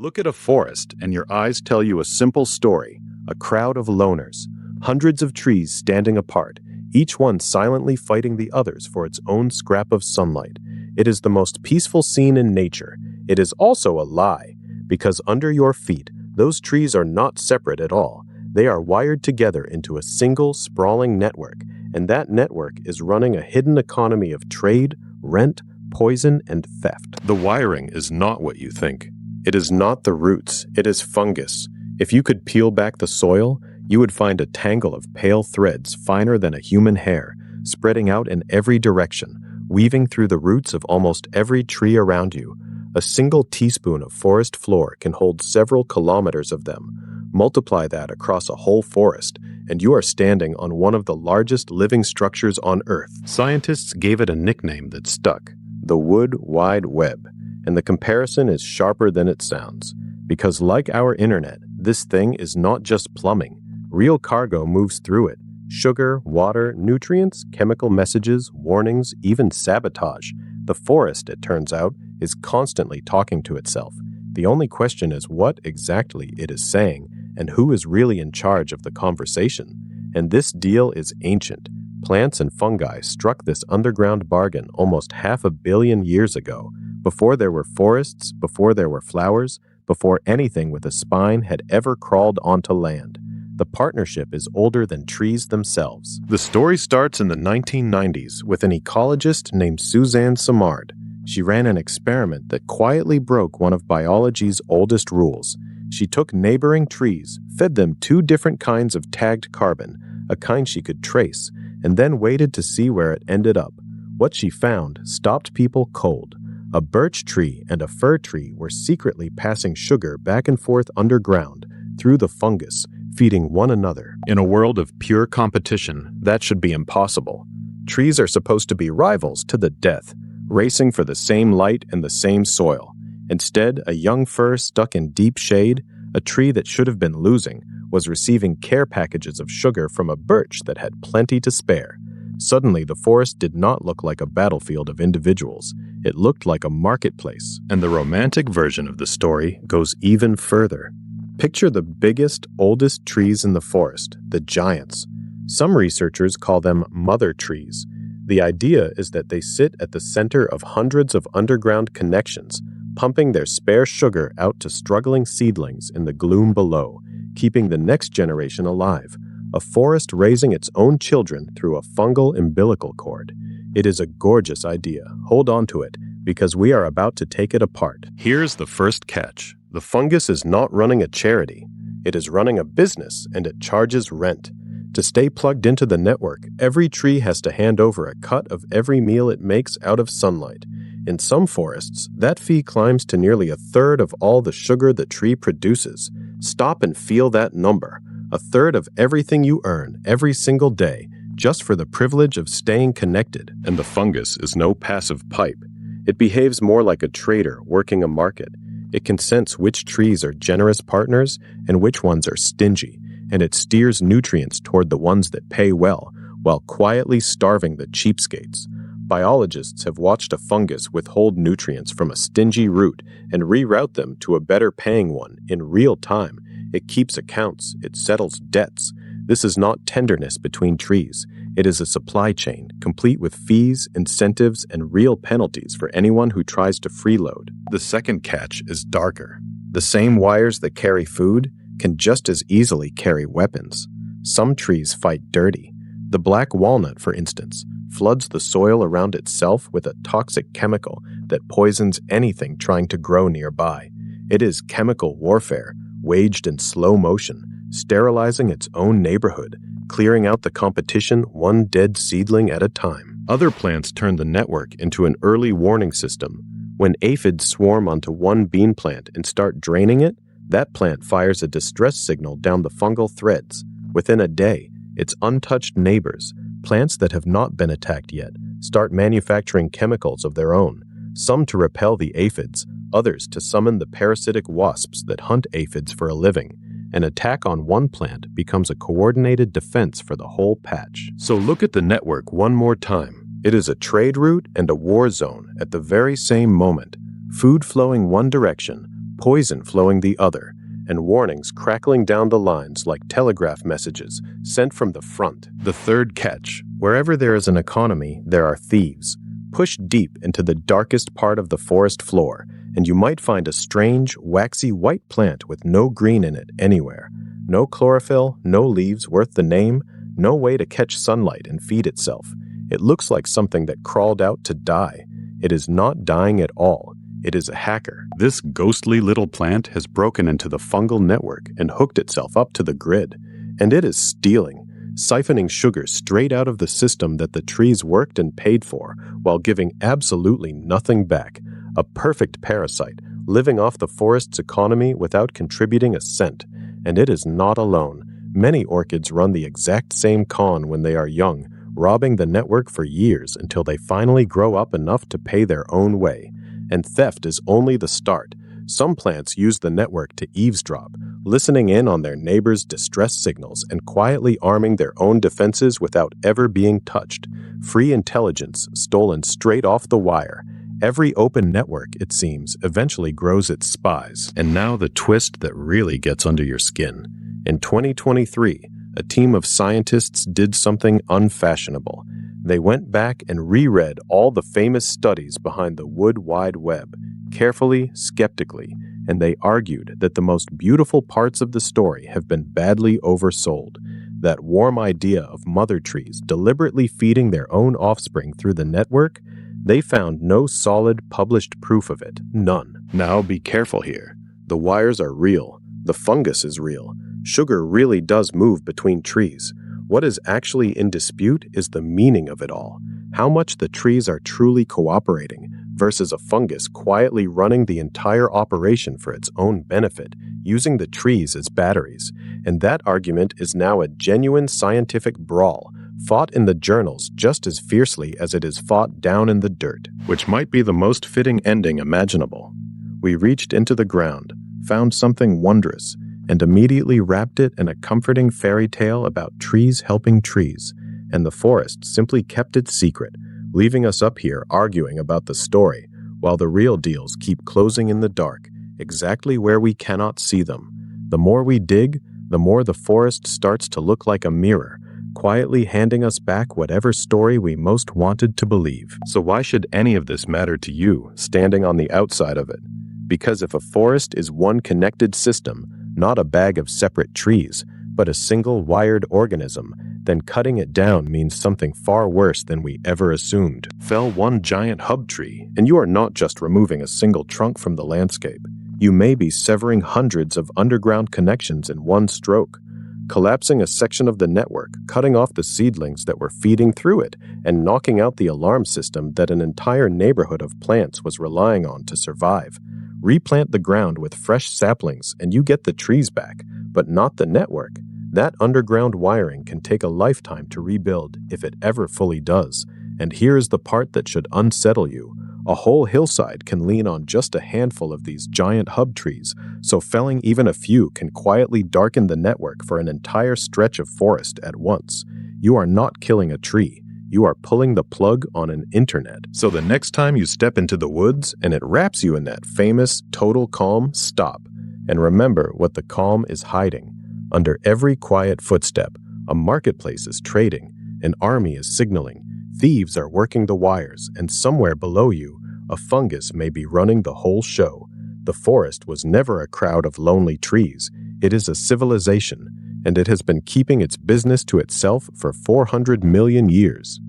Look at a forest and your eyes tell you a simple story, a crowd of loners, hundreds of trees standing apart, each one silently fighting the others for its own scrap of sunlight. It is the most peaceful scene in nature. It is also a lie, because under your feet, those trees are not separate at all. They are wired together into a single, sprawling network, and that network is running a hidden economy of trade, rent, poison, and theft. The wiring is not what you think. It is not the roots, it is fungus. If you could peel back the soil, you would find a tangle of pale threads finer than a human hair, spreading out in every direction, weaving through the roots of almost every tree around you. A single teaspoon of forest floor can hold several kilometers of them. Multiply that across a whole forest, and you are standing on one of the largest living structures on Earth. Scientists gave it a nickname that stuck, the Wood Wide Web, and the comparison is sharper than it sounds. Because like our internet, this thing is not just plumbing. Real cargo moves through it. Sugar, water, nutrients, chemical messages, warnings, even sabotage. The forest, it turns out, is constantly talking to itself. The only question is what exactly it is saying, and who is really in charge of the conversation. And this deal is ancient. Plants and fungi struck this underground bargain almost 500 million years ago, before there were forests, before there were flowers, before anything with a spine had ever crawled onto land. The partnership is older than trees themselves. The story starts in the 1990s with an ecologist named Suzanne Simard. She ran an experiment that quietly broke one of biology's oldest rules. She took neighboring trees, fed them 2 different kinds of tagged carbon, a kind she could trace, and then waited to see where it ended up. What she found stopped people cold. A birch tree and a fir tree were secretly passing sugar back and forth underground, through the fungus, feeding one another. In a world of pure competition, that should be impossible. Trees are supposed to be rivals to the death, racing for the same light and the same soil. Instead, a young fir stuck in deep shade, a tree that should have been losing, was receiving care packages of sugar from a birch that had plenty to spare. Suddenly, the forest did not look like a battlefield of individuals. It looked like a marketplace. And the romantic version of the story goes even further. Picture the biggest, oldest trees in the forest, the giants. Some researchers call them mother trees. The idea is that they sit at the center of hundreds of underground connections, pumping their spare sugar out to struggling seedlings in the gloom below, keeping the next generation alive. A forest raising its own children through a fungal umbilical cord. It is a gorgeous idea. Hold on to it, because we are about to take it apart. Here's the first catch. The fungus is not running a charity. It is running a business, and it charges rent. To stay plugged into the network, every tree has to hand over a cut of every meal it makes out of sunlight. In some forests, that fee climbs to nearly 1/3 of all the sugar the tree produces. Stop and feel that number. 1/3 of everything you earn every single day, just for the privilege of staying connected. And the fungus is no passive pipe. It behaves more like a trader working a market. It can sense which trees are generous partners and which ones are stingy, and it steers nutrients toward the ones that pay well, while quietly starving the cheapskates. Biologists have watched a fungus withhold nutrients from a stingy root and reroute them to a better paying one in real time. It keeps accounts, it settles debts. This is not tenderness between trees. It is a supply chain, complete with fees, incentives, and real penalties for anyone who tries to freeload. The second catch is darker. The same wires that carry food can just as easily carry weapons. Some trees fight dirty. The black walnut, for instance, floods the soil around itself with a toxic chemical that poisons anything trying to grow nearby. It is chemical warfare, waged in slow motion, sterilizing its own neighborhood, clearing out the competition one dead seedling at a time. Other plants turn the network into an early warning system. When aphids swarm onto one bean plant and start draining it, that plant fires a distress signal down the fungal threads. Within a day, its untouched neighbors, plants that have not been attacked yet, start manufacturing chemicals of their own, some to repel the aphids, others to summon the parasitic wasps that hunt aphids for a living. An attack on one plant becomes a coordinated defense for the whole patch. So look at the network one more time. It is a trade route and a war zone at the very same moment. Food flowing one direction, poison flowing the other, and warnings crackling down the lines like telegraph messages sent from the front. The third catch: wherever there is an economy, there are thieves. Push deep into the darkest part of the forest floor, and you might find a strange, waxy white plant with no green in it anywhere. No chlorophyll, no leaves worth the name, no way to catch sunlight and feed itself. It looks like something that crawled out to die. It is not dying at all. It is a hacker. This ghostly little plant has broken into the fungal network and hooked itself up to the grid. And it is stealing, siphoning sugar straight out of the system that the trees worked and paid for, while giving absolutely nothing back. A perfect parasite, living off the forest's economy without contributing a cent. And it is not alone. Many orchids run the exact same con when they are young, robbing the network for years until they finally grow up enough to pay their own way. And theft is only the start. Some plants use the network to eavesdrop, listening in on their neighbors' distress signals and quietly arming their own defenses without ever being touched. Free intelligence stolen straight off the wire. Every open network, it seems, eventually grows its spies. And now the twist that really gets under your skin. In 2023, a team of scientists did something unfashionable. They went back and reread all the famous studies behind the Wood Wide Web, carefully, skeptically, and they argued that the most beautiful parts of the story have been badly oversold. That warm idea of mother trees deliberately feeding their own offspring through the network, they found no solid published proof of it, none. Now be careful here. The wires are real. The fungus is real. Sugar really does move between trees. What is actually in dispute is the meaning of it all. How much the trees are truly cooperating versus a fungus quietly running the entire operation for its own benefit, using the trees as batteries. And that argument is now a genuine scientific brawl, fought in the journals just as fiercely as it is fought down in the dirt, which might be the most fitting ending imaginable. We reached into the ground, found something wondrous, and immediately wrapped it in a comforting fairy tale about trees helping trees, and the forest simply kept it secret, leaving us up here arguing about the story, while the real deals keep closing in the dark, exactly where we cannot see them. The more we dig, the more the forest starts to look like a mirror, quietly handing us back whatever story we most wanted to believe. So why should any of this matter to you, standing on the outside of it? Because if a forest is one connected system, not a bag of separate trees, but a single wired organism, then cutting it down means something far worse than we ever assumed. Fell one giant hub tree, and you are not just removing a single trunk from the landscape. You may be severing hundreds of underground connections in one stroke, collapsing a section of the network, cutting off the seedlings that were feeding through it, and knocking out the alarm system that an entire neighborhood of plants was relying on to survive. Replant the ground with fresh saplings and you get the trees back, but not the network. That underground wiring can take a lifetime to rebuild if it ever fully does. And here is the part that should unsettle you. A whole hillside can lean on just a handful of these giant hub trees, so felling even a few can quietly darken the network for an entire stretch of forest at once. You are not killing a tree. You are pulling the plug on an internet. So the next time you step into the woods and it wraps you in that famous total calm, stop. And remember what the calm is hiding. Under every quiet footstep, a marketplace is trading, an army is signaling, thieves are working the wires, and somewhere below you, a fungus may be running the whole show. The forest was never a crowd of lonely trees. It is a civilization, and it has been keeping its business to itself for 400 million years.